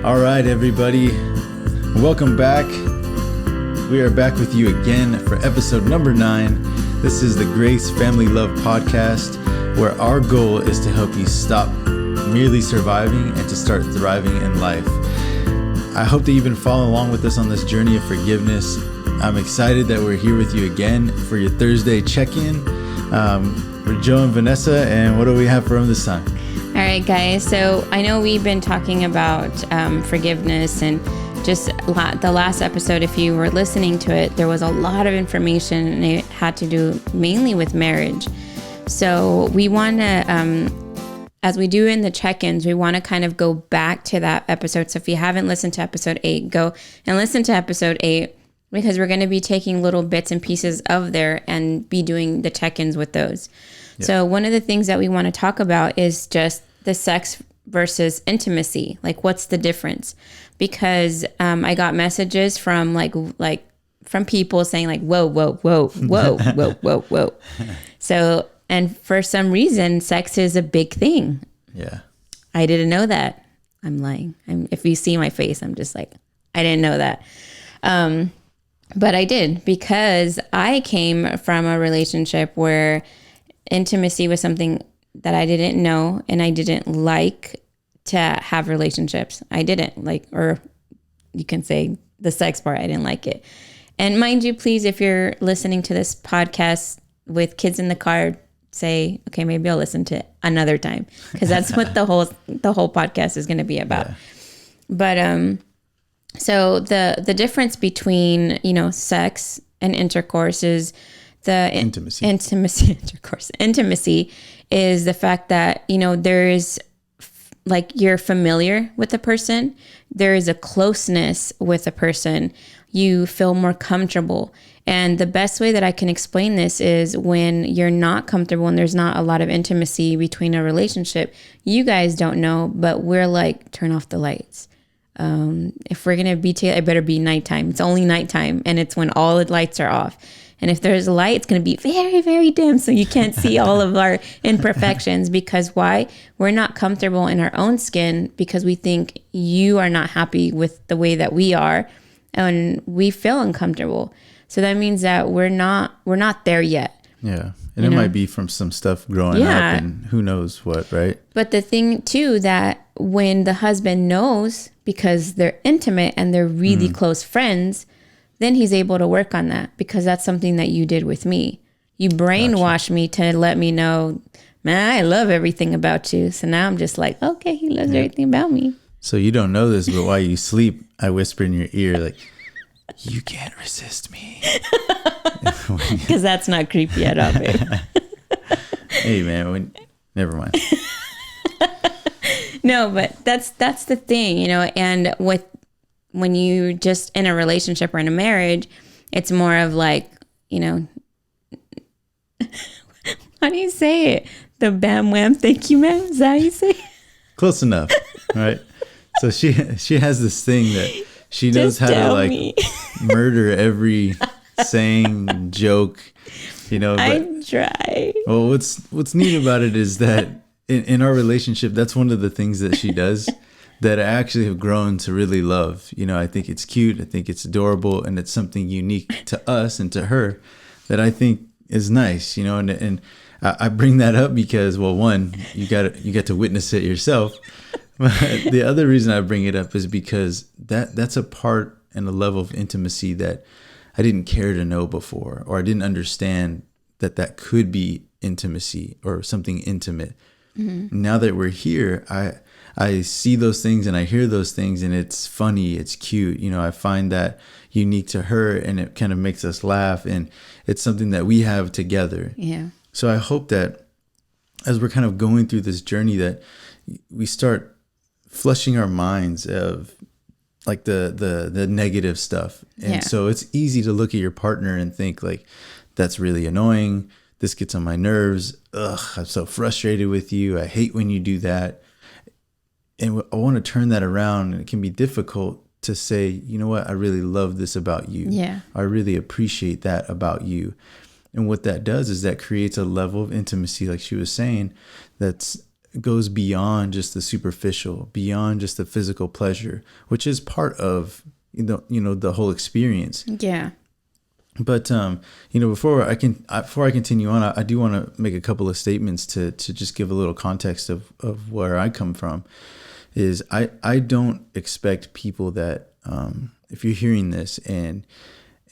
All right, everybody. Welcome back. We are back with you again for episode number 9. This is the Grace Family Love Podcast, where our goal is to help you stop merely surviving and to start thriving in life. I hope that you've been following along with us on this journey of forgiveness. I'm excited that we're here with you again for your Thursday check-in. We're Joe and Vanessa, and what do we have for them this time? All right, guys. So I know we've been talking about forgiveness, and just the last episode, if you were listening to it, there was a lot of information, and it had to do mainly with marriage. So we want to, as we do in the check-ins, we want to kind of go back to that episode. So if you haven't listened to episode 8, go and listen to episode 8, because we're going to be taking little bits and pieces of there and be doing the check-ins with those. Yeah. So one of the things that we want to talk about is just the sex versus intimacy. Like, what's the difference? Because I got messages from like from people saying like, whoa, whoa, whoa, whoa, whoa, whoa, whoa. So, and for some reason, sex is a big thing. Yeah. I didn't know that. I'm lying. If you see my face, I'm just like, I didn't know that. But I did, because I came from a relationship where intimacy was something that I didn't know, and I didn't like to have relationships. I didn't like, or you can say the sex part, I didn't like it. And mind you, please, if you're listening to this podcast with kids in the car, say, okay, maybe I'll listen to it another time, because that's what the whole podcast is going to be about. Yeah. But so the difference between, sex and intercourse is the intimacy is the fact that, there is like, you're familiar with the person. There is a closeness with a person. You feel more comfortable. And the best way that I can explain this is when you're not comfortable and there's not a lot of intimacy between a relationship, you guys don't know, but we're like, turn off the lights. If we're going to be together, it better be nighttime. It's only nighttime, and it's when all the lights are off. And if there's a light, it's going to be very, very dim, so you can't see all of our imperfections. Because why? We're not comfortable in our own skin, because we think you are not happy with the way that we are, and we feel uncomfortable. So that means that we're not there yet. Yeah. And it might be from some stuff growing up and who knows what, right? But the thing too, that when the husband knows, because they're intimate and they're really close friends, then he's able to work on that, because that's something that you did with me. You brainwashed me to let me know, man, I love everything about you. So now I'm just like, okay, he loves everything about me. So you don't know this, but while you sleep, I whisper in your ear, like, you can't resist me. Because that's not creepy at all, babe. Hey, man, never mind. No, but that's the thing, and when you just in a relationship or in a marriage, it's more of like, how do you say it? The bam wham, thank you, ma'am. Is that how you say it? Close enough, right? So she has this thing that she knows how to like murder every saying, joke, But, I try. Well, what's neat about it is that in our relationship, that's one of the things that she does that I actually have grown to really love. I think it's cute. I think it's adorable. And it's something unique to us and to her that I think is nice, and I bring that up because, well, one, you got to witness it yourself. But the other reason I bring it up is because that's a part and a level of intimacy that I didn't care to know before, or I didn't understand that could be intimacy or something intimate. Mm-hmm. Now that we're here, I see those things and I hear those things, and it's funny, it's cute. I find that unique to her, and it kind of makes us laugh, and it's something that we have together. Yeah. So I hope that as we're kind of going through this journey, that we start flushing our minds of like the negative stuff. And so it's easy to look at your partner and think like, that's really annoying. This gets on my nerves. Ugh, I'm so frustrated with you. I hate when you do that. And I want to turn that around. And it can be difficult to say, you know what? I really love this about you. Yeah. I really appreciate that about you. And what that does is that creates a level of intimacy, like she was saying, that's goes beyond just the superficial, beyond just the physical pleasure, which is part of the whole experience. Yeah. But before I continue on, I do want to make a couple of statements to just give a little context of where I come from. Is I don't expect people that if you're hearing this and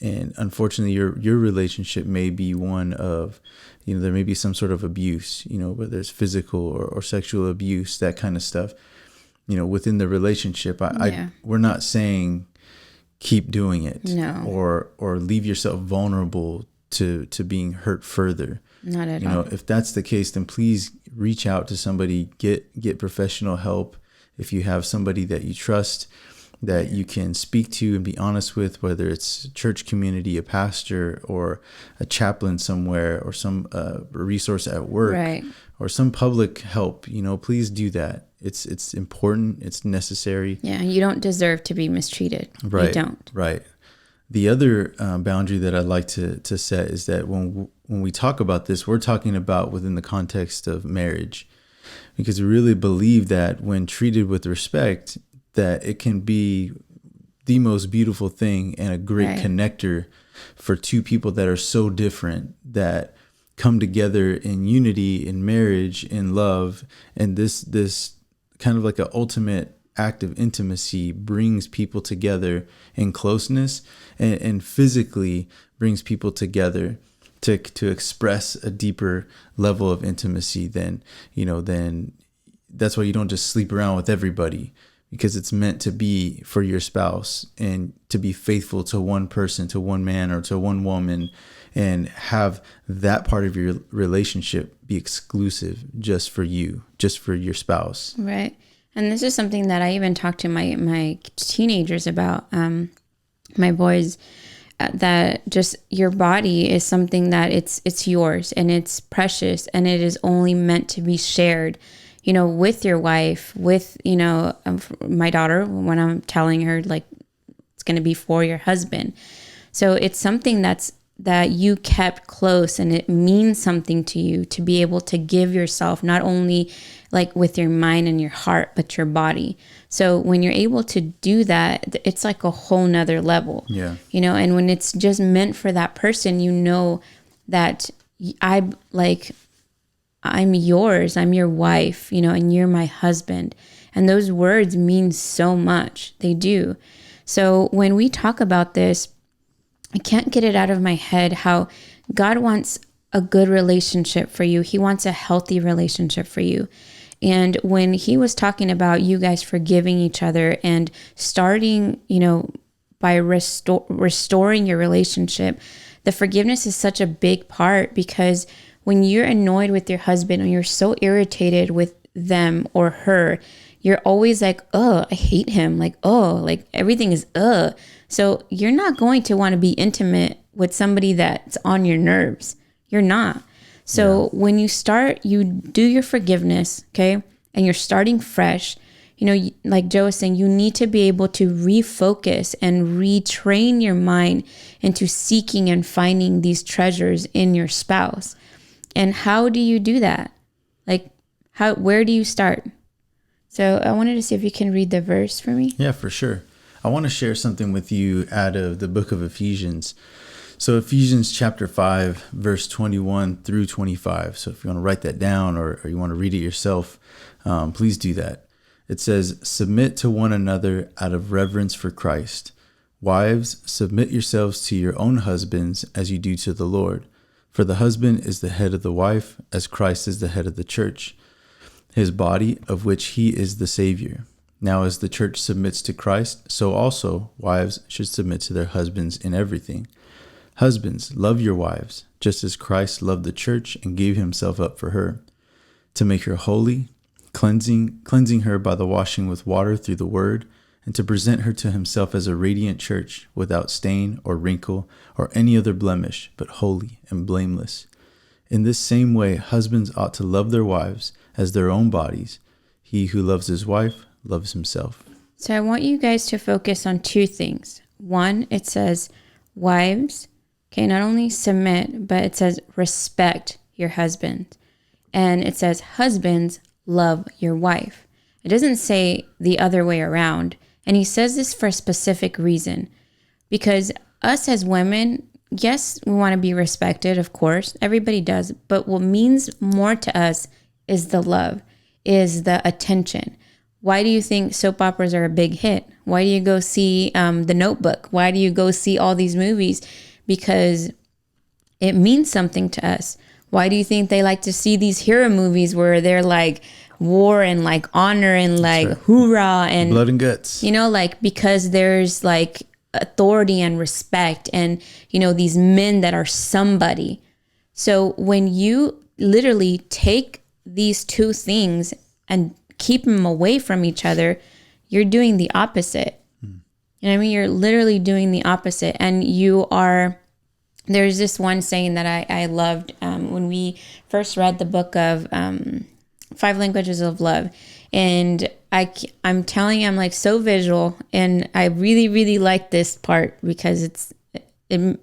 unfortunately your relationship may be one of, there may be some sort of abuse, whether it's physical or sexual abuse, that kind of stuff, within the relationship. We're not saying keep doing it, no, or leave yourself vulnerable to being hurt further. Not at all. If that's the case, then please reach out to somebody, get professional help. If you have somebody that you trust, that you can speak to and be honest with, whether it's church community, a pastor, or a chaplain somewhere, or some resource at work, right, or some public help, please do that. It's important. It's necessary. Yeah, you don't deserve to be mistreated. Right. You don't. Right. The other boundary that I'd like to set is that when we talk about this, we're talking about within the context of marriage, because we really believe that when treated with respect, that it can be the most beautiful thing and a great connector for two people that are so different, that come together in unity, in marriage, in love. And this kind of like an ultimate act of intimacy brings people together in closeness, and physically brings people together to express a deeper level of intimacy than that's why you don't just sleep around with everybody, because it's meant to be for your spouse, and to be faithful to one person, to one man or to one woman, and have that part of your relationship be exclusive just for you, just for your spouse. Right. And this is something that I even talk to my teenagers about, my boys, that just your body is something that it's yours, and it's precious, and it is only meant to be shared, with your wife, with, my daughter, when I'm telling her, like, it's going to be for your husband. So it's something that you kept close, and it means something to you to be able to give yourself, not only like with your mind and your heart, but your body. So when you're able to do that, it's like a whole nother level. Yeah. And when it's just meant for that person, that I'm yours, I'm your wife, and you're my husband. And those words mean so much. They do. So when we talk about this, I can't get it out of my head how God wants a good relationship for you. He wants a healthy relationship for you. And when he was talking about you guys forgiving each other and starting, by restoring your relationship, the forgiveness is such a big part, because when you're annoyed with your husband, or you're so irritated with them or her, you're always like, oh, I hate him. Like, oh, like everything is, So you're not going to want to be intimate with somebody that's on your nerves. You're not. So when you do your forgiveness, okay, and you're starting fresh, like Joe was saying, you need to be able to refocus and retrain your mind into seeking and finding these treasures in your spouse. And how do you do that? Like, where do you start? So I wanted to see if you can read the verse for me. Yeah, for sure. I want to share something with you out of the book of Ephesians. So Ephesians chapter 5, verse 21 through 25. So if you want to write that down, or you want to read it yourself, please do that. It says, "Submit to one another out of reverence for Christ. Wives, submit yourselves to your own husbands as you do to the Lord. For the husband is the head of the wife, as Christ is the head of the church, his body, of which he is the Savior. Now as the church submits to Christ, so also wives should submit to their husbands in everything. Husbands, love your wives, just as Christ loved the church and gave himself up for her, to make her holy, cleansing her by the washing with water through the word, and to present her to himself as a radiant church, without stain or wrinkle or any other blemish, but holy and blameless. In this same way, husbands ought to love their wives as their own bodies. He who loves his wife loves himself." So I want you guys to focus on two things. One, it says, wives, okay, not only submit, but it says respect your husband. And it says, husbands, love your wife. It doesn't say the other way around. And he says this for a specific reason, because us as women, yes, we want to be respected, of course. Everybody does. But what means more to us is the love, is the attention. Why do you think soap operas are a big hit? Why do you go see The Notebook? Why do you go see all these movies? Because it means something to us. Why do you think they like to see these hero movies where they're like war and like honor and like hoorah and blood and guts? You know, like because there's like authority and respect and, you know, these men that are somebody. So when you literally take these two things and keep them away from each other, you're doing the opposite. You know what I mean? You're literally doing the opposite. And you are, there's this one saying that I loved when we first read the book of 5 Languages of Love. And I'm telling you, I'm like so visual, and I really, really like this part because it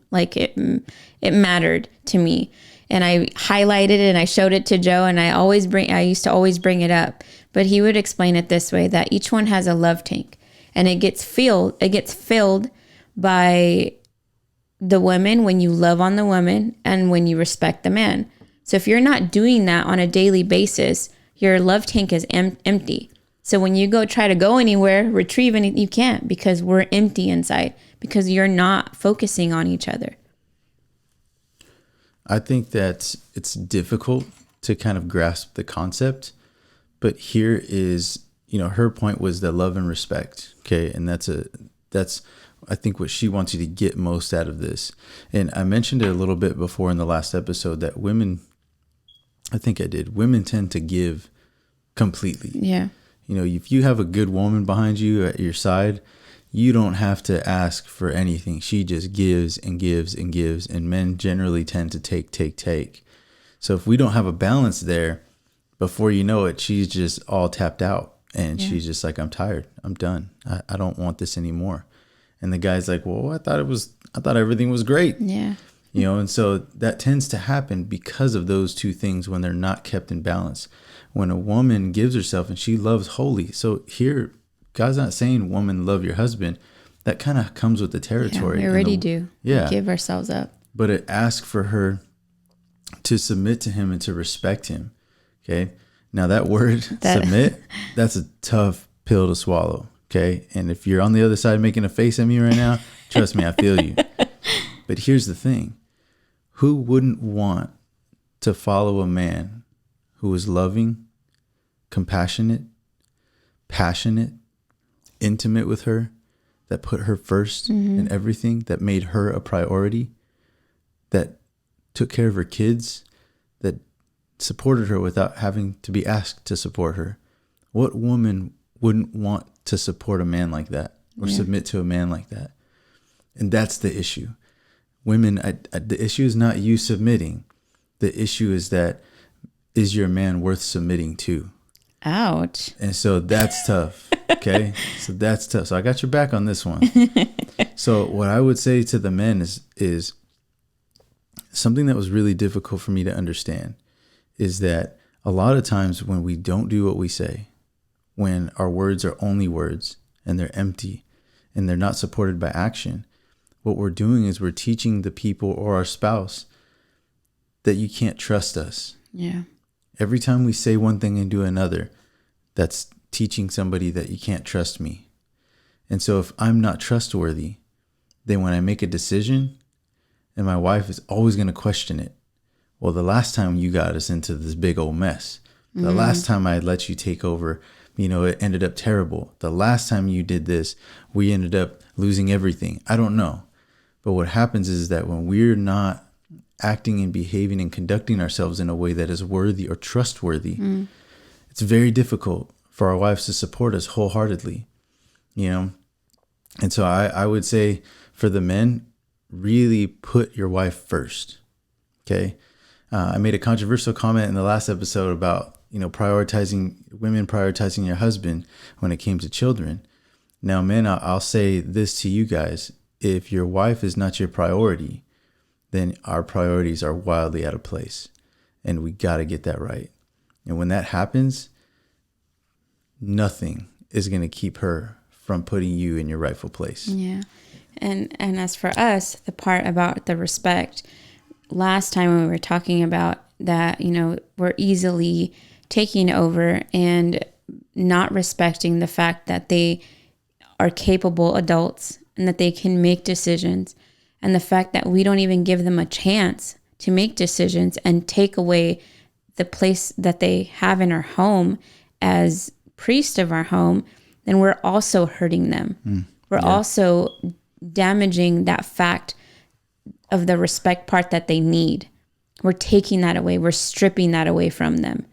mattered to me. And I highlighted it and I showed it to Joe, and I used to always bring it up. But he would explain it this way, that each one has a love tank, and it gets filled by the women when you love on the woman and when you respect the man. So if you're not doing that on a daily basis, your love tank is empty. So when you go try to go anywhere, retrieve anything, you can't, because we're empty inside, because you're not focusing on each other. I think that it's difficult to kind of grasp the concept, but here is, you know, her point was that love and respect. Okay. And that's I think what she wants you to get most out of this. And I mentioned it a little bit before in the last episode that women tend to give completely. Yeah. You know, if you have a good woman behind you at your side, you don't have to ask for anything. She just gives and gives and gives. And men generally tend to take. So if we don't have a balance there, before you know it, she's just all tapped out. And she's just like, I'm tired. I'm done. I don't want this anymore. And the guy's like, well, I thought everything was great. Yeah. You know, and so that tends to happen because of those two things when they're not kept in balance. When a woman gives herself and she loves wholly. So here, God's not saying, woman, love your husband. That kind of comes with the territory. Yeah, we already do. Yeah. We give ourselves up. But it asks for her to submit to him and to respect him. Okay. Now that word, submit, that's a tough pill to swallow. Okay. And if you're on the other side making a face at me right now, trust me, I feel you. But here's the thing. Who wouldn't want to follow a man who is loving, compassionate, passionate, intimate with her, that put her first in everything, that made her a priority, that took care of her kids, that supported her without having to be asked to support her? What woman wouldn't want to support a man like that or submit to a man like that? And that's the issue. Women, the issue is not you submitting. The issue is that, is your man worth submitting to? Ouch. And so that's tough. Okay. So that's tough. So I got your back on this one. So what I would say to the men is something that was really difficult for me to understand is that a lot of times when we don't do what we say, when our words are only words and they're empty and they're not supported by action, what we're doing is we're teaching the people or our spouse that you can't trust us. Yeah. Every time we say one thing and do another, that's teaching somebody that you can't trust me. And so if I'm not trustworthy, then when I make a decision, and my wife is always going to question it. Well, the last time you got us into this big old mess, the last time I let you take over, you know, it ended up terrible. The last time you did this, we ended up losing everything. I don't know. But what happens is that when we're not acting and behaving and conducting ourselves in a way that is worthy or trustworthy, it's very difficult for our wives to support us wholeheartedly, you know? And so I would say for the men, really put your wife first. Okay. I made a controversial comment in the last episode about, you know, women prioritizing your husband when it came to children. Now, men, I'll say this to you guys. If your wife is not your priority, then our priorities are wildly out of place, and we got to get that right. And when that happens, nothing is going to keep her from putting you in your rightful place. Yeah. And as for us, the part about the respect, last time when we were talking about that, we're easily taking over and not respecting the fact that they are capable adults and that they can make decisions, and the fact that we don't even give them a chance to make decisions and take away the place that they have in our home as priest of our home, then we're also hurting them. We're also damaging that fact of the respect part that they need. We're taking that away. We're stripping that away from them.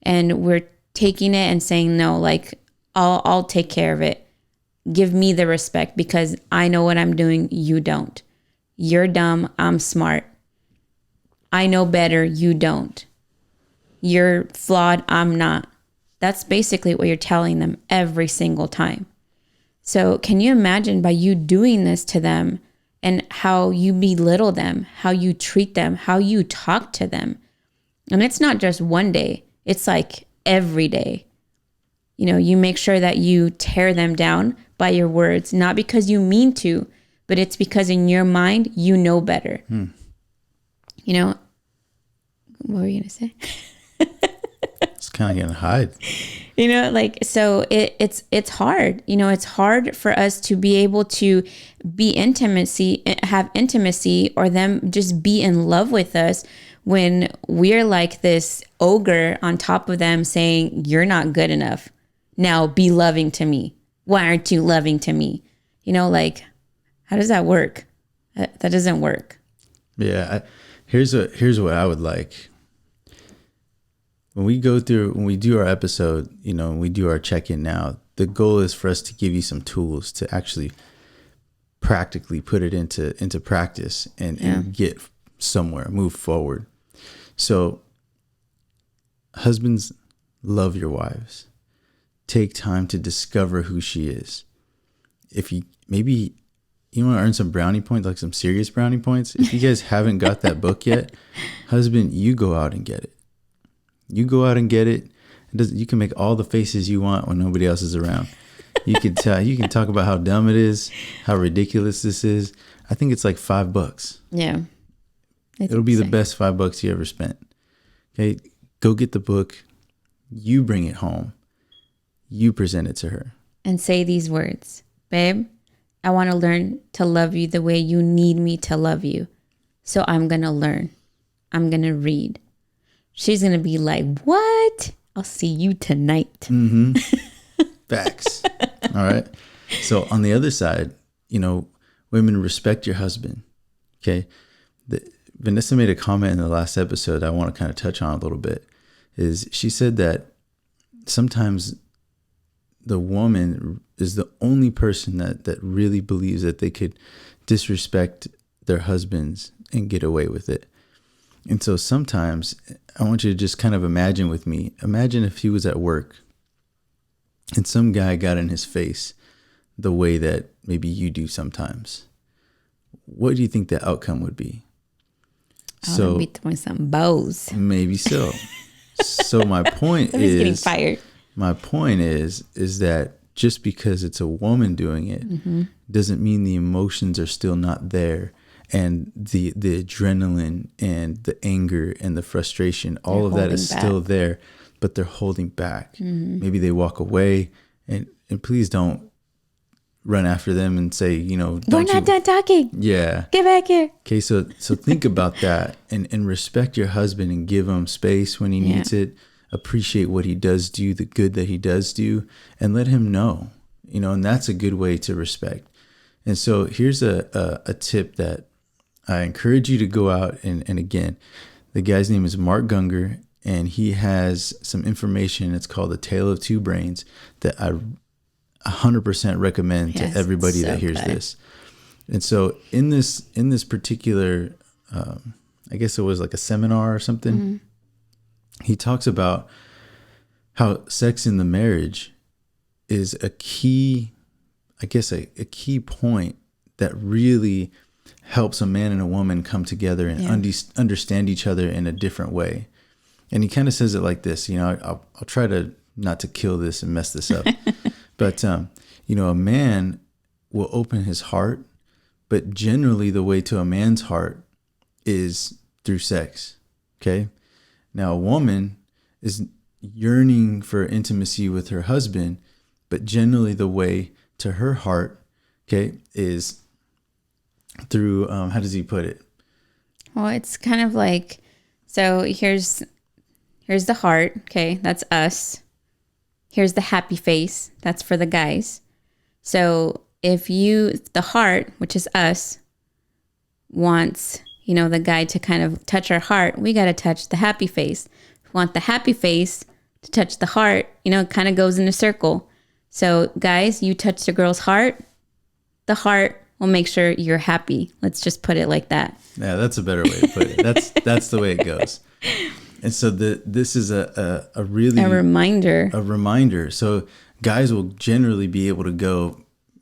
And we're taking it and saying, no, like, I'll take care of it. Give me the respect because I know what I'm doing. You don't. You're dumb. I'm smart. I know better. You don't. You're flawed. I'm not. That's basically what you're telling them every single time. So can you imagine by you doing this to them and how you belittle them, how you treat them, how you talk to them? And it's not just one day. It's like every day. You make sure that you tear them down by your words, not because you mean to, but it's because in your mind, you know better. What were you going to say? It's kind of going to hide. So it's hard. It's hard for us to be able to have intimacy or them just be in love with us when we're like this ogre on top of them saying, you're not good enough. Now be loving to me. Why aren't you loving to me? How does that work? That doesn't work. Yeah. Here's what I would like. When we do our episode, when we do our check-in now, the goal is for us to give you some tools to actually practically put it into practice and get somewhere, move forward. So husbands, love your wives. Take time to discover who she is. If you want to earn some brownie points, like some serious brownie points, if you guys haven't got that book yet, husband, you go out and get it. You go out and get it. You can make all the faces you want when nobody else is around. You can talk about how dumb it is, how ridiculous this is. I think it's like $5. Yeah. It'll be the best $5 you ever spent. Okay. Go get the book. You bring it home. You present it to her. And say these words. Babe, I want to learn to love you the way you need me to love you. So I'm going to learn. I'm going to read. She's going to be like, what? I'll see you tonight. Mm-hmm. Facts. All right. So on the other side, women, respect your husband. Okay. Vanessa made a comment in the last episode I want to kind of touch on a little bit. Is she said that sometimes the woman is the only person that really believes that they could disrespect their husbands and get away with it. And so sometimes I want you to just kind of imagine with me. Imagine if he was at work and some guy got in his face the way that maybe you do sometimes. What do you think the outcome would be? I'll be throwing some bows. Maybe so. So my point is getting fired. My point is that just because it's a woman doing it doesn't mean the emotions are still not there. And the adrenaline and the anger and the frustration, all of that is still there, but they're holding back. Mm-hmm. Maybe they walk away and please don't run after them and say, we're not done talking. Yeah. Get back here. Okay. So think about that and respect your husband and give him space when he needs it. Appreciate what he does do, the good that he does do, and let him know, and that's a good way to respect. And so here's a tip that I encourage you to go out and again, the guy's name is Mark Gungor, and he has some information. It's called The Tale of Two Brains that I 100% recommend to everybody that hears this. And so in this particular, I guess it was like a seminar or something, he talks about how sex in the marriage is a key, I guess a key point that really helps a man and a woman come together and understand each other in a different way. And he kind of says it like this, I'll try to not to kill this and mess this up. But, you know, a man will open his heart, but generally the way to a man's heart is through sex. Okay. Now a woman is yearning for intimacy with her husband, but generally the way to her heart, okay, is through, how does he put it? Well, it's kind of like, so here's the heart. Okay. That's us. Here's the happy face. That's for the guys. So if the heart, which is us, wants, you know, the guy to kind of touch our heart, we got to touch the happy face. If we want the happy face to touch the heart, you know, it kind of goes in a circle. So guys, you touch the girl's heart, the heart will make sure you're happy. Let's just put it like that. Yeah, that's a better way to put it. That's the way it goes. And so this is a really... A reminder. A reminder. So guys will generally be able to go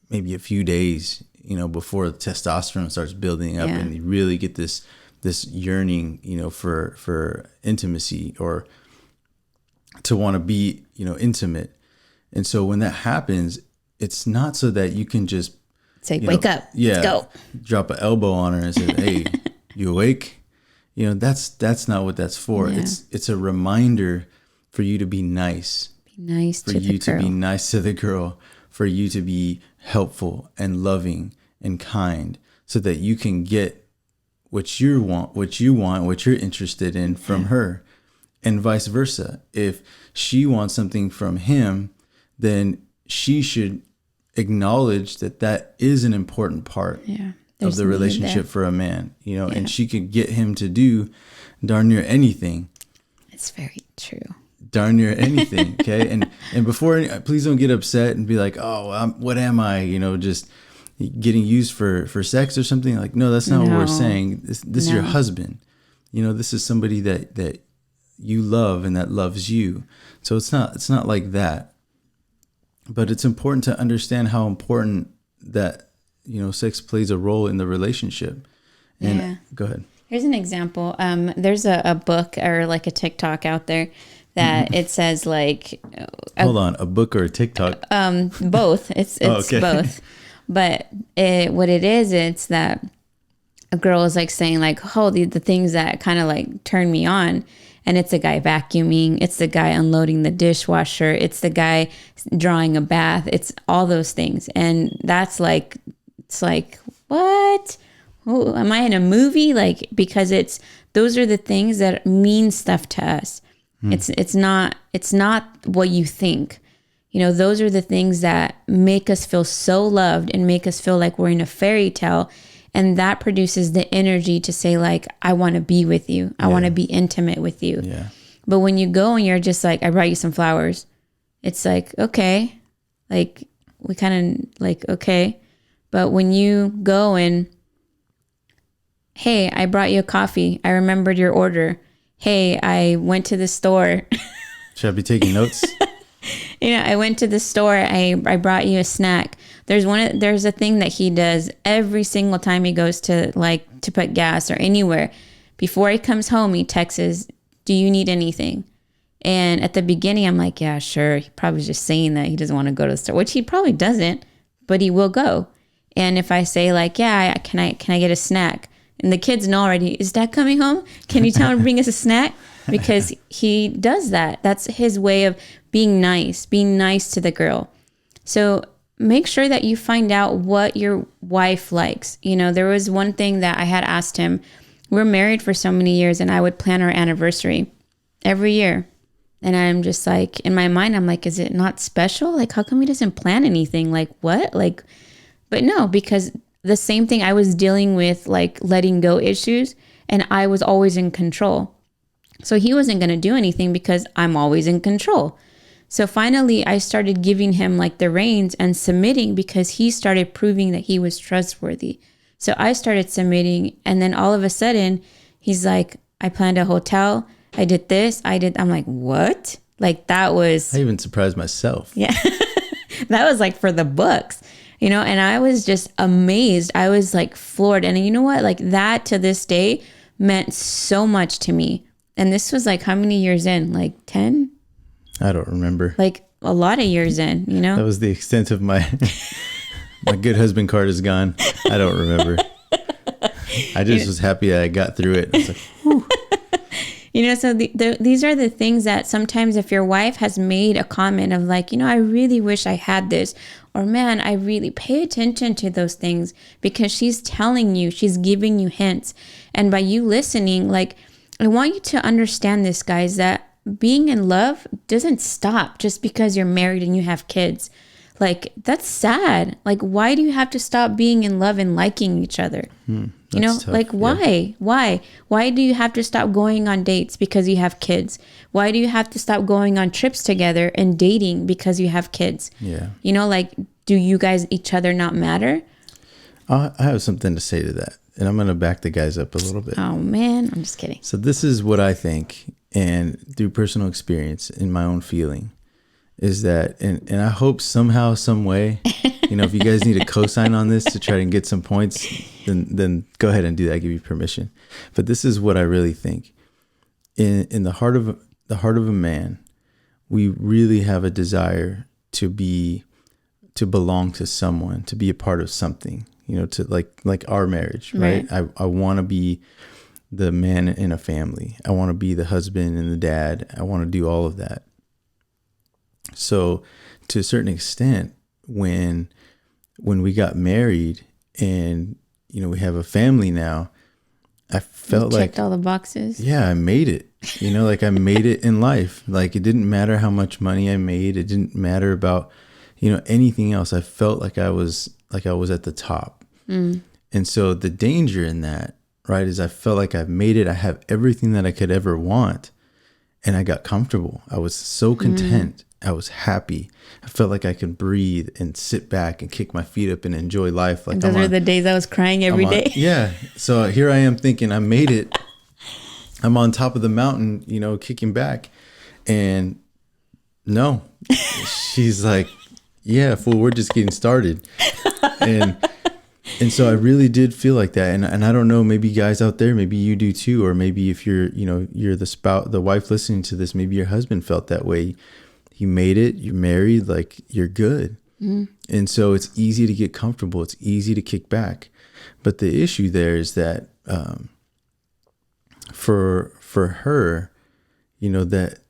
maybe a few days, you know, before the testosterone starts building up, and you really get this yearning, you know, for intimacy, or to want to be, you know, intimate. And so when that happens, it's not so that you can just say, wake up, let's go. Drop an elbow on her and say, hey, you awake? You know, that's not what that's for. Yeah. It's a reminder for you to be nice. Be nice for to the girl. you to be nice to the girl, for you to be helpful and loving and kind, so that you can get what you want, what you're interested in from her, and vice versa. If she wants something from him, then she should acknowledge that is an important part of the relationship for a man, you know, and she could get him to do darn near anything. It's very true. Darn near anything. Okay. And before, please don't get upset and be like, oh, what am I, you know, just getting used for sex or something. Like, no, that's not what we're saying. This is your husband. You know, this is somebody that you love and that loves you. So it's not like that. But it's important to understand how important that, you know, sex plays a role in the relationship. And go ahead. Here's an example. There's a book or like a TikTok out there that it says like... Hold on, a book or a TikTok? Both. It's both. But what it is, it's that a girl is like saying like, oh, the things that kind of like turn me on. And it's the guy vacuuming. It's the guy unloading the dishwasher. It's the guy drawing a bath. It's all those things. And that's like, it's like, what? Oh, am I in a movie? Like, because those are the things that mean stuff to us. It's not what you think. You know, those are the things that make us feel so loved and make us feel like we're in a fairy tale. And that produces the energy to say like, I want to be with you. I want to be intimate with you. Yeah. But when you go and you're just like, I brought you some flowers. It's like, okay. Like we kind of like, okay. But when you go and, hey, I brought you a coffee. I remembered your order. Hey, I went to the store. Should I be taking notes? You know, I went to the store. I brought you a snack. There's a thing that he does every single time he goes to put gas or anywhere. Before he comes home, he texts, do you need anything? And at the beginning, I'm like, yeah, sure. He probably just saying that he doesn't want to go to the store, which he probably doesn't, but he will go. And if I say like, yeah, can I get a snack? And the kids know already, is Dad coming home? Can you tell him to bring us a snack? Because he does that. That's his way of being nice to the girl. So make sure that you find out what your wife likes. You know, there was one thing that I had asked him. We're married for so many years, and I would plan our anniversary every year. And I'm just like, in my mind, I'm like, is it not special? Like, how come he doesn't plan anything? Like, what? Like, but no, because the same thing, I was dealing with like letting go issues, and I was always in control. So he wasn't going to do anything because I'm always in control. So finally, I started giving him like the reins and submitting, because he started proving that he was trustworthy. So I started submitting, and then all of a sudden, he's like, I planned a hotel. I did this. I'm like, what? Like that was... I even surprised myself. Yeah. That was like for the books, you know, and I was just amazed. I was like floored. And you know what? Like that to this day meant so much to me. And this was like how many years in? Like 10? I don't remember. Like a lot of years in, you know? That was the extent of my my good husband card is gone. I don't remember. I just was happy I got through it. I was like, whew. You know, so these are the things that sometimes if your wife has made a comment of like, you know, I really wish I had this, or man, I really pay attention to those things, because she's telling you, she's giving you hints. And by you listening, like, I want you to understand this, guys, that being in love doesn't stop just because you're married and you have kids. Like, that's sad. Like, why do you have to stop being in love and liking each other? You know, tough. like, why? Yeah. Why do you have to stop going on dates because you have kids? Why do you have to stop going on trips together and dating because you have kids? Yeah. You know, like, do you guys, each other not matter? I have something to say to that. And I'm going to back the guys up a little bit. Oh, man. I'm just kidding. So this is what I think, and through personal experience and my own feeling, is that, and I hope somehow, some way, you know, if you guys need a cosign on this to try and get some points, then go ahead and do that. I give you permission. But this is what I really think. In the heart of a man, we really have a desire to belong to someone, to be a part of something, you know, to like our marriage, right? I want to be the man in a family. I want to be the husband and the dad. I want to do all of that. So to a certain extent, when we got married and, you know, we have a family now, I felt like checked all the boxes. Yeah, I made it. You know, like I made it in life. Like it didn't matter how much money I made. It didn't matter about, you know, anything else. I felt like I was at the top. And so the danger in that, right, is I felt like I've made it. I have everything that I could ever want. And I got comfortable. I was so content. I was happy. I felt like I could breathe and sit back and kick my feet up and enjoy life. Like those are the days I was crying every day. Yeah. So here I am thinking I made it. I'm on top of the mountain, you know, kicking back. And no, she's like, yeah, fool, we're just getting started. And so I really did feel like that. And I don't know, maybe guys out there, maybe you do too. Or maybe if you're the wife listening to this, maybe your husband felt that way. You made it, you're married, like you're good. And so it's easy to get comfortable. It's easy to kick back. But the issue there is that for her, you know, that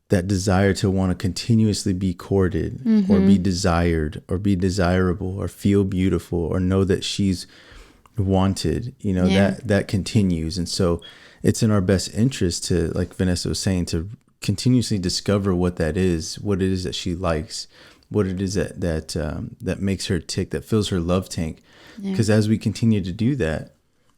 desire to want to continuously be courted or be desired or be desirable or feel beautiful or know that she's wanted, you know, that continues. And so it's in our best interest to, like Vanessa was saying, to continuously discover what it is that she likes, what it is that makes her tick, that fills her love tank. Because as we continue to do that,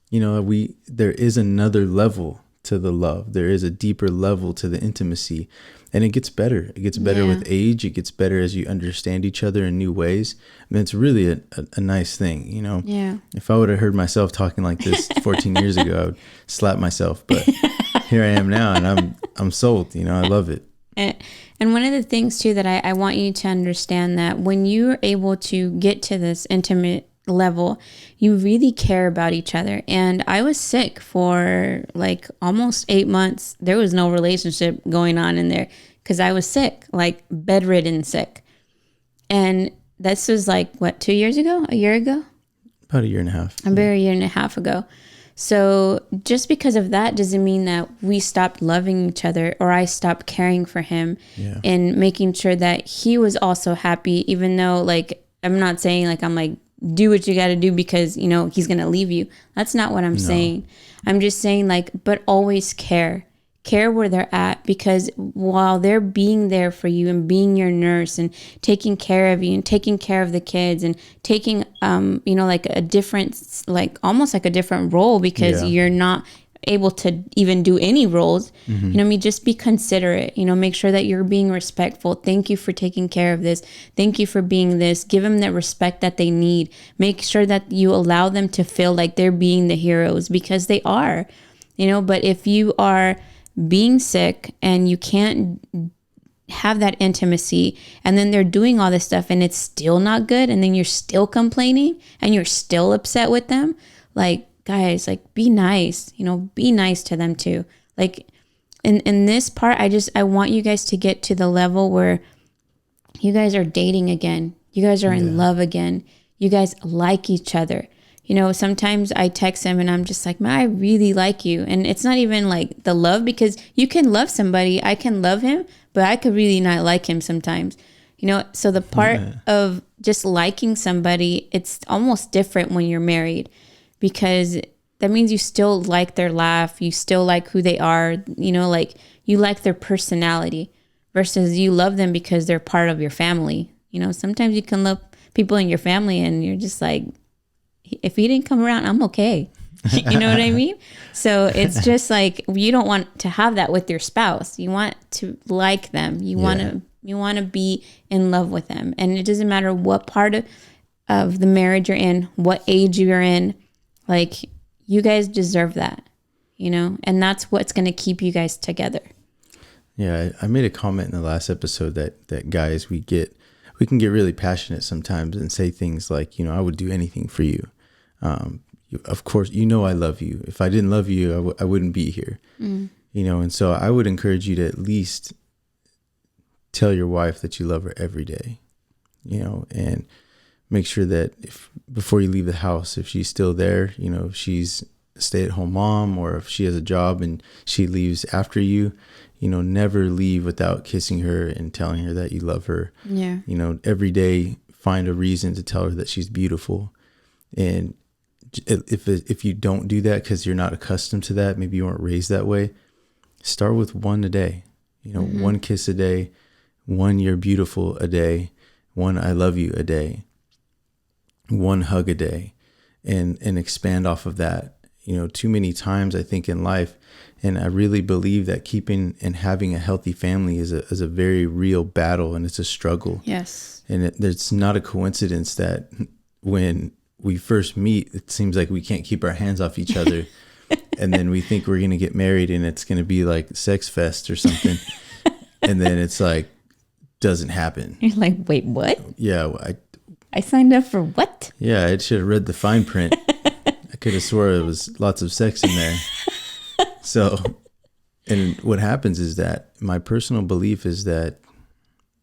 you know, there is another level to the love. There is a deeper level to the intimacy, and it gets better. It gets better with age. It gets better as you understand each other in new ways. I mean, it's really a nice thing, you know. Yeah. If I would have heard myself talking like this 14 years ago, I would slap myself. But here I am now, and I'm sold. You know, I love it. And one of the things too that I want you to understand, that when you're able to get to this intimate level, you really care about each other. And I was sick for like almost 8 months. There was no relationship going on in there because I was sick, like bedridden sick. And this was like, what, 2 years ago? A year ago? About a year and a half. About a year and a half ago. So just because of that doesn't mean that we stopped loving each other or I stopped caring for him and making sure that he was also happy, even though, like, I'm not saying like, I'm like, do what you got to do because, you know, he's going to leave you. That's not what I'm saying. I'm just saying, like, but always care where they're at, because while they're being there for you and being your nurse and taking care of you and taking care of the kids and taking, you know, like a different, like almost like a different role, because you're not able to even do any roles. You know what I mean? Just be considerate, you know, make sure that you're being respectful. Thank you for taking care of this. Thank you for being this. Give them the respect that they need. Make sure that you allow them to feel like they're being the heroes, because they are, you know. But if you are being sick and you can't have that intimacy, and then they're doing all this stuff and it's still not good, and then you're still complaining and you're still upset with them, like, guys, like, be nice, you know, be nice to them too. Like, in this part, I want you guys to get to the level where you guys are dating again. You guys are in love again. You guys like each other. You know, sometimes I text him and I'm just like, man, I really like you. And it's not even like the love, because you can love somebody. I can love him, but I could really not like him sometimes. You know, so the part of just liking somebody, it's almost different when you're married, because that means you still like their laugh. You still like who they are. You know, like you like their personality, versus you love them because they're part of your family. You know, sometimes you can love people in your family and you're just like, if he didn't come around, I'm okay. You know what I mean? So it's just like, you don't want to have that with your spouse. You want to like them. You want to be in love with them. And it doesn't matter what part of the marriage you're in, what age you're in, like you guys deserve that, you know, and that's what's going to keep you guys together. Yeah. I made a comment in the last episode that guys, we can get really passionate sometimes and say things like, you know, I would do anything for you. Of course, you know, I love you. If I didn't love you, I wouldn't be here, you know? And so I would encourage you to at least tell your wife that you love her every day, you know, and make sure that before you leave the house, if she's still there, you know, if she's a stay-at-home mom, or if she has a job and she leaves after you, you know, never leave without kissing her and telling her that you love her. Yeah. You know, every day find a reason to tell her that she's beautiful. And if you don't do that because you're not accustomed to that, maybe you weren't raised that way, start with one a day. You know, one kiss a day, one you're beautiful a day, one I love you a day, one hug a day, and expand off of that. You know, too many times I think in life, and I really believe that keeping and having a healthy family is a very real battle, and it's a struggle. Yes. And it's not a coincidence that when we first meet, it seems like we can't keep our hands off each other. And then we think we're going to get married and it's going to be like sex fest or something. And then it's like, doesn't happen. You're like, wait, what? Yeah. I signed up for what? Yeah. I should have read the fine print. I could have swore there was lots of sex in there. So, and what happens is that my personal belief is that,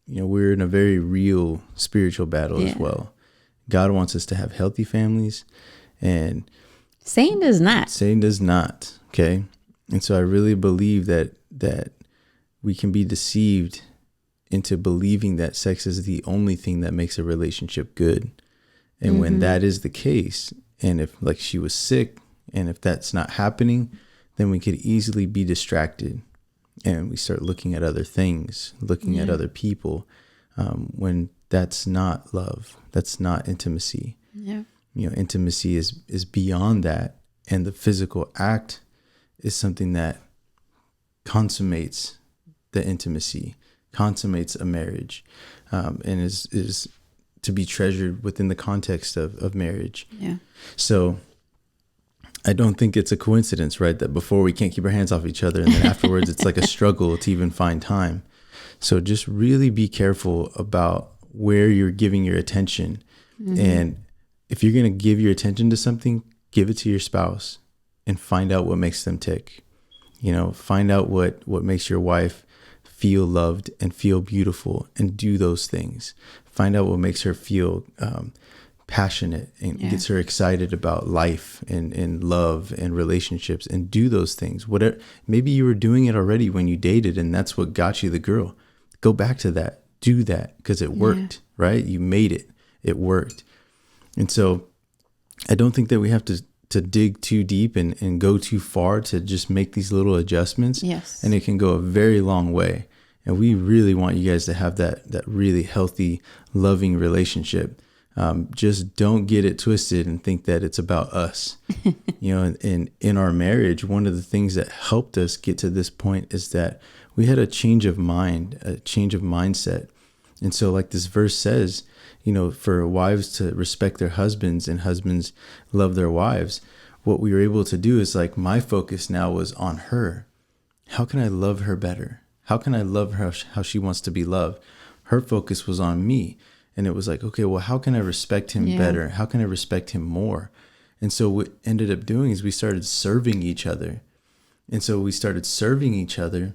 you know, we're in a very real spiritual battle as well. God wants us to have healthy families, and Satan does not. Satan does not. Okay. And so I really believe that we can be deceived into believing that sex is the only thing that makes a relationship good. And when that is the case, and if like she was sick, and if that's not happening, then we could easily be distracted and we start looking at other things, looking at other people, when that's not love. That's not intimacy. Yeah. You know, intimacy is beyond that. And the physical act is something that consummates the intimacy, consummates a marriage, and is to be treasured within the context of marriage. Yeah. So I don't think it's a coincidence, right? That before we can't keep our hands off each other, and then afterwards it's like a struggle to even find time. So just really be careful about where you're giving your attention. And if you're going to give your attention to something, give it to your spouse and find out what makes them tick. You know, find out what makes your wife feel loved and feel beautiful, and do those things. Find out what makes her feel passionate and gets her excited about life and love and relationships, and do those things. Whatever, maybe you were doing it already when you dated and that's what got you the girl. Go back to that. Do that because it worked, right? You made it. It worked. And so I don't think that we have to dig too deep and go too far to just make these little adjustments. Yes. And it can go a very long way. And we really want you guys to have that really healthy, loving relationship. Just don't get it twisted and think that it's about us. You know, and in our marriage, one of the things that helped us get to this point is that we had a change of mind, a change of mindset. And so like this verse says, you know, for wives to respect their husbands and husbands love their wives, what we were able to do is like my focus now was on her. How can I love her better? How can I love her how she wants to be loved? Her focus was on me. And it was like, okay, well, how can I respect him better? How can I respect him more? And so what ended up doing is we started serving each other. And so we started serving each other.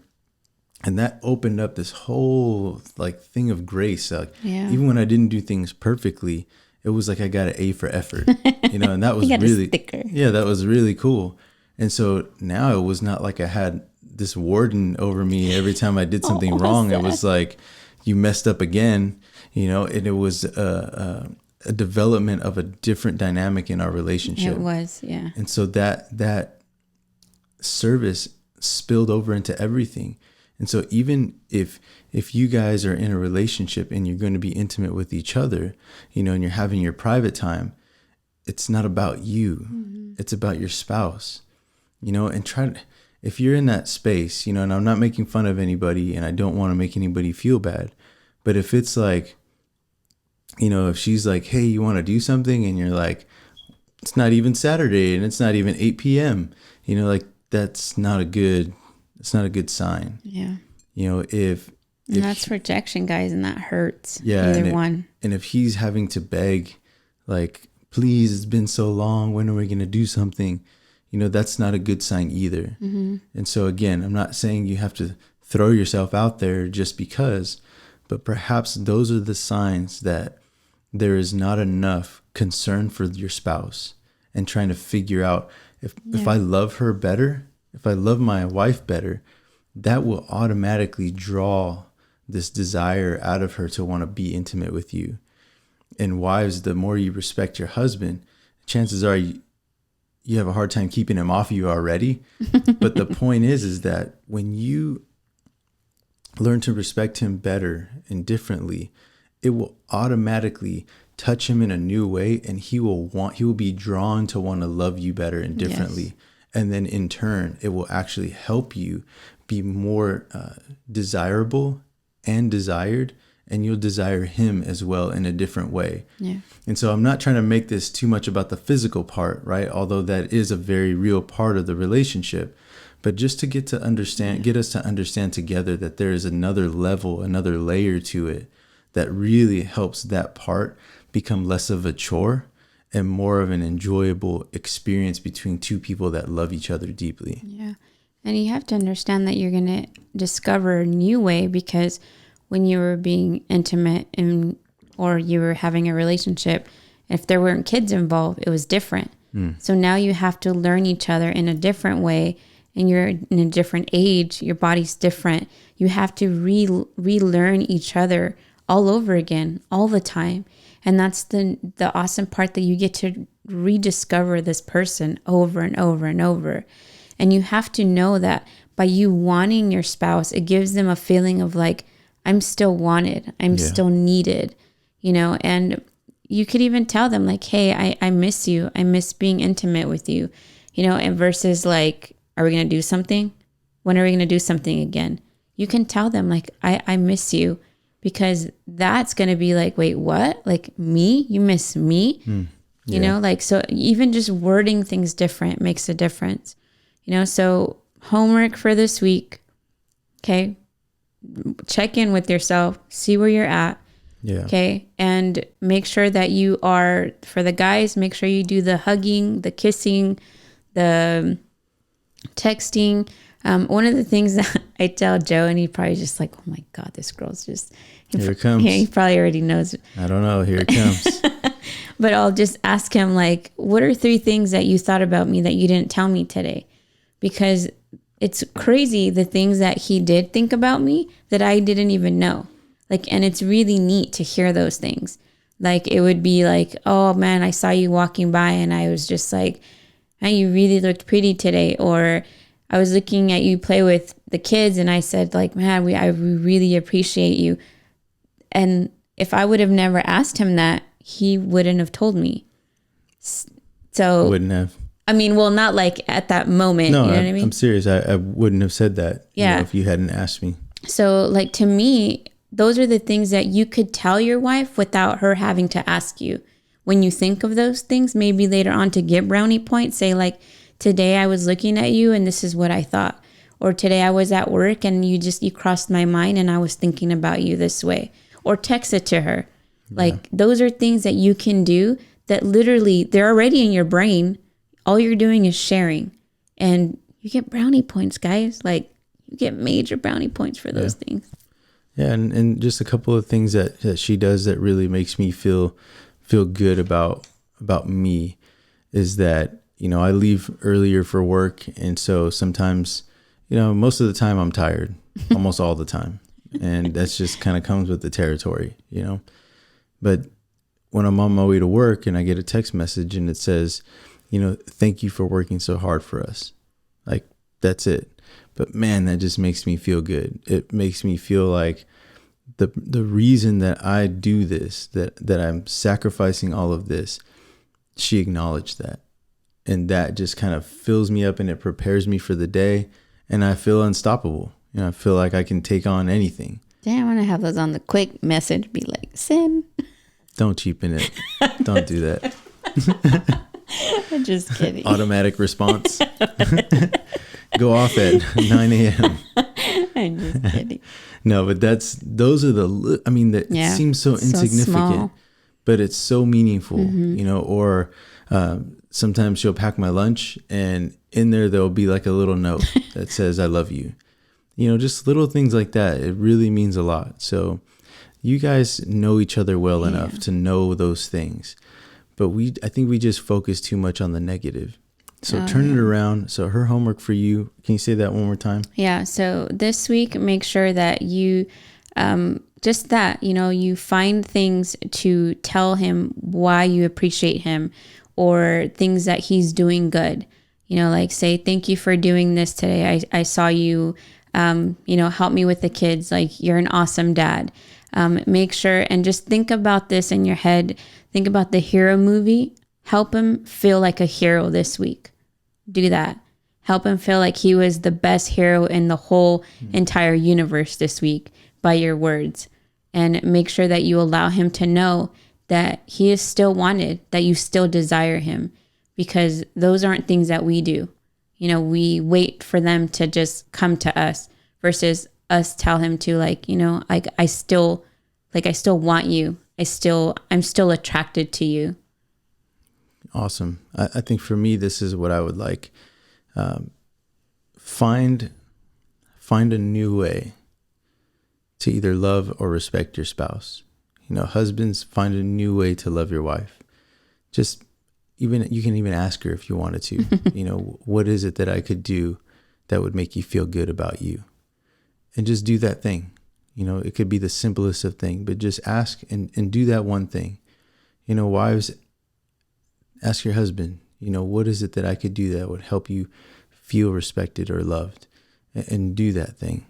And that opened up this whole like thing of grace. Like, even when I didn't do things perfectly, it was like I got an A for effort, and that was really, that was really cool. And so now it was not like I had this warden over me every time I did something wrong. It was like, you messed up again, and it was a development of a different dynamic in our relationship. It was, yeah. And so that service spilled over into everything. And so even if you guys are in a relationship and you're going to be intimate with each other, and you're having your private time, it's not about you. Mm-hmm. It's about your spouse, and if you're in that space, and I'm not making fun of anybody and I don't want to make anybody feel bad, but if it's like, if she's like, hey, you want to do something? And you're like, it's not even Saturday and it's not even 8 p.m. Like that's not a good sign. Yeah. If that's rejection, guys, and that hurts. Yeah. Either one. And if he's having to beg, like, please, it's been so long, when are we going to do something? That's not a good sign either. Mm-hmm. And so again, I'm not saying you have to throw yourself out there just because, but perhaps those are the signs that there is not enough concern for your spouse and trying to figure out if I love her better, if I love my wife better, that will automatically draw this desire out of her to want to be intimate with you. And wives, the more you respect your husband, chances are you have a hard time keeping him off of you already. But the point is that when you learn to respect him better and differently, it will automatically touch him in a new way, and he will be drawn to want to love you better and differently. Yes. And then in turn, it will actually help you be more desirable and desired, and you'll desire him as well in a different way. Yeah. And so I'm not trying to make this too much about the physical part, right? Although that is a very real part of the relationship, but just to get us to understand together that there is another level, another layer to it that really helps that part become less of a chore and more of an enjoyable experience between two people that love each other deeply. Yeah. And you have to understand that you're going to discover a new way, because when you were being intimate or you were having a relationship, if there weren't kids involved, it was different. So now you have to learn each other in a different way, and you're in a different age. Your body's different. You have to relearn each other all over again, all the time. And that's the awesome part, that you get to rediscover this person over and over and over. And you have to know that by you wanting your spouse, it gives them a feeling of like, I'm still wanted. I'm still needed, and you could even tell them like, hey, I miss you. I miss being intimate with you, and versus like, are we going to do something? When are we going to do something again? You can tell them like, I miss you, because that's going to be like, wait, what? Like me? You miss me? You know, like, so even just wording things different makes a difference, so homework for this week. Okay. Check in with yourself, see where you're at. Yeah. Okay. And make sure that you are, for the guys, make sure you do the hugging, the kissing, the texting. One of the things that I tell Joe, and he probably just like, oh my God, this girl's just, here it comes. He probably already knows. I don't know. Here it comes. But I'll just ask him like, what are 3 things that you thought about me that you didn't tell me today? Because it's crazy the things that he did think about me that I didn't even know. Like, and it's really neat to hear those things. Like, it would be like, oh man, I saw you walking by and I was just like, man, you really looked pretty today. Or I was looking at you play with the kids and I said like, man, I really appreciate you. And if I would have never asked him that, he wouldn't have told me. So wouldn't have. I mean, well, not like at that moment. No, you know what I mean? I'm serious. I wouldn't have said that if you hadn't asked me. So like, to me, those are the things that you could tell your wife without her having to ask you. When you think of those things, maybe later on to get brownie points, say like, today I was looking at you and this is what I thought. Or today I was at work and you crossed my mind and I was thinking about you this way. Or text it to her. Like, those are things that you can do that literally they're already in your brain. All you're doing is sharing. And you get brownie points, guys. Like, you get major brownie points for those things. Yeah, and just a couple of things that she does that really makes me feel good about me is that, you know, I leave earlier for work, and so sometimes, you know, most of the time I'm tired, almost all the time, and that's just kind of comes with the territory, you know. But when I'm on my way to work and I get a text message and it says, you know, thank you for working so hard for us, like, that's it. But man, that just makes me feel good. It makes me feel like the reason that I do this, that I'm sacrificing all of this, she acknowledged that. And that just kind of fills me up and it prepares me for the day. And I feel unstoppable. You know, I feel like I can take on anything. Damn, I want to have those on the quick message. Be like, send. Don't cheapen it. Don't do that. I'm just kidding. Automatic response. Go off at 9 a.m. I'm just kidding. No, but those are that seems so insignificant, small. but it's so meaningful, you know, or sometimes she'll pack my lunch and in there'll be like a little note that says, I love you, you know, just little things like that. It really means a lot. So you guys know each other well enough to know those things, but I think we just focus too much on the negative. So turn it around. So her homework for you, can you say that one more time? Yeah. So this week, make sure that you, just that, you know, you find things to tell him why you appreciate him or things that he's doing good. You know, like say, thank you for doing this today. I saw you, you know, help me with the kids. Like, you're an awesome dad. Make sure and just think about this in your head. Think about the hero movie. Help him feel like a hero this week. Do that. Help him feel like he was the best hero in the whole entire universe this week by your words. And make sure that you allow him to know that he is still wanted, that you still desire him, because those aren't things that we do. You know, we wait for them to just come to us versus us tell him to, like, you know, like, I still want you. I'm still attracted to you. Awesome. I think for me, this is what I would like. Find a new way to either love or respect your spouse. You know, husbands, find a new way to love your wife. Just you can even ask her if you wanted to, you know, what is it that I could do that would make you feel good about you? And just do that thing. You know, it could be the simplest of things, but just ask and do that one thing. You know, wives, ask your husband, you know, what is it that I could do that would help you feel respected or loved, and do that thing.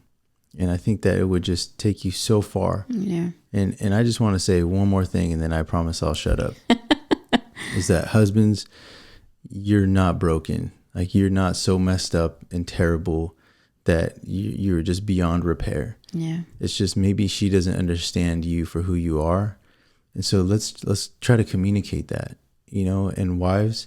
And I think that it would just take you so far. Yeah. And I just want to say one more thing, and then I promise I'll shut up. Is that husbands, you're not broken. Like, you're not so messed up and terrible that you're just beyond repair. Yeah. It's just maybe she doesn't understand you for who you are. And so let's try to communicate that. You know, and wives,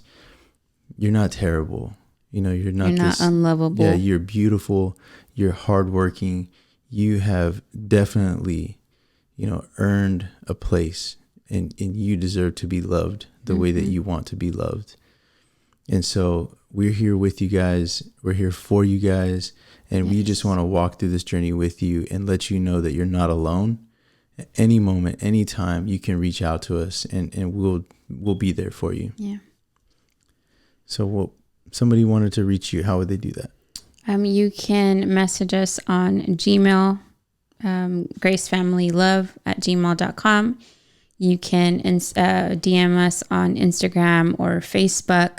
you're not terrible. You know, you're not unlovable. Yeah, you're beautiful. You're hardworking. You have definitely, you know, earned a place, and you deserve to be loved the way that you want to be loved. And so we're here with you guys. We're here for you guys. And we just want to walk through this journey with you and let you know that you're not alone. At any moment, anytime, you can reach out to us, and we'll be there for you. Yeah. So somebody wanted to reach you, how would they do that? You can message us on Gmail, gracefamilylove@gmail.com. You can DM us on Instagram or Facebook.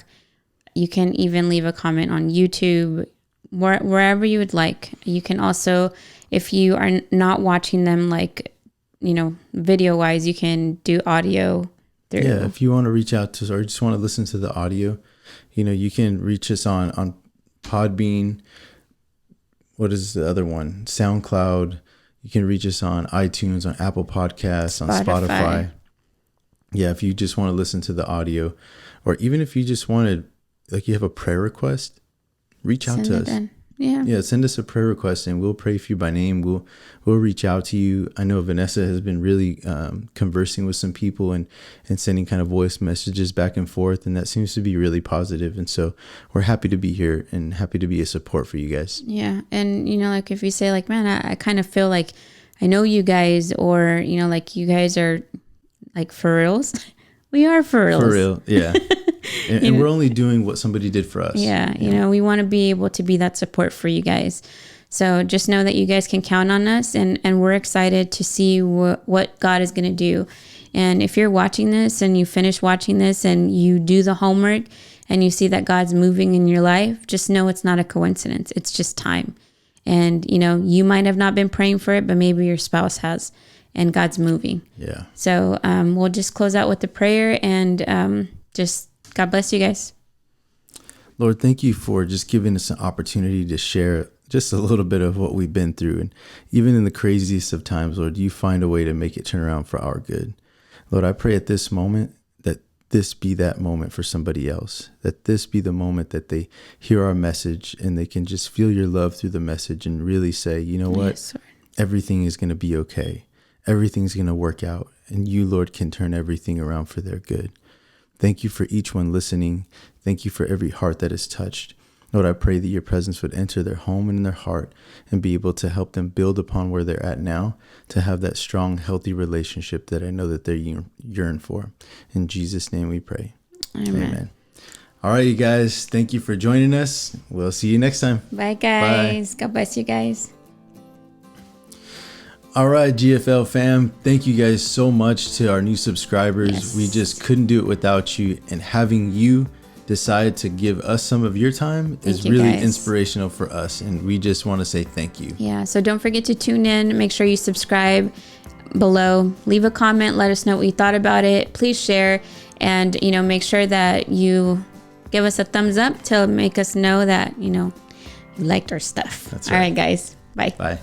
You can even leave a comment on YouTube, wherever you would like. You can also, if you are not watching them, like, you know, video wise, you can do audio through. Yeah, if you want to reach out to us or just want to listen to the audio, you know, you can reach us on Podbean. What is the other one? SoundCloud. You can reach us on iTunes, on Apple Podcasts, on Spotify. Yeah, if you just want to listen to the audio, or even if you just wanted, like, you have a prayer request, reach out to us. Yeah, send us a prayer request and we'll pray for you by name. We'll reach out to you. I know Vanessa has been really conversing with some people and sending kind of voice messages back and forth, and that seems to be really positive. And so we're happy to be here and happy to be a support for you guys. Yeah. And, like if you say like, man, I kind of feel like I know you guys, or, like you guys are like for reals. We are for reals. For real, yeah. And we're only doing what somebody did for us. Yeah, we want to be able to be that support for you guys. So just know that you guys can count on us, and we're excited to see what God is going to do. And if you're watching this and you finish watching this and you do the homework and you see that God's moving in your life, just know it's not a coincidence. It's just time. And, you might have not been praying for it, but maybe your spouse has, and God's moving. Yeah. So we'll just close out with the prayer, and just God bless you guys. Lord, thank you for just giving us an opportunity to share just a little bit of what we've been through. And even in the craziest of times, Lord, you find a way to make it turn around for our good. Lord, I pray at this moment that this be that moment for somebody else, that this be the moment that they hear our message and they can just feel your love through the message and really say, you know what, Yes, everything is going to be okay. Everything's going to work out. And you, Lord, can turn everything around for their good. Thank you for each one listening. Thank you for every heart that is touched. Lord, I pray that your presence would enter their home and in their heart and be able to help them build upon where they're at now, to have that strong, healthy relationship that I know that they yearn for. In Jesus' name we pray. Amen. All right, you guys. Thank you for joining us. We'll see you next time. Bye, guys. Bye. God bless you guys. All right, GFL fam, thank you guys so much to our new subscribers. Yes. We just couldn't do it without you, and having you decide to give us some of your time is really inspirational for us, and we just want to say thank you. Yeah, so don't forget to tune in. Make sure you subscribe below. Leave a comment. Let us know what you thought about it. Please share, and make sure that you give us a thumbs up to make us know that you liked our stuff. That's right. All right, guys. Bye. Bye.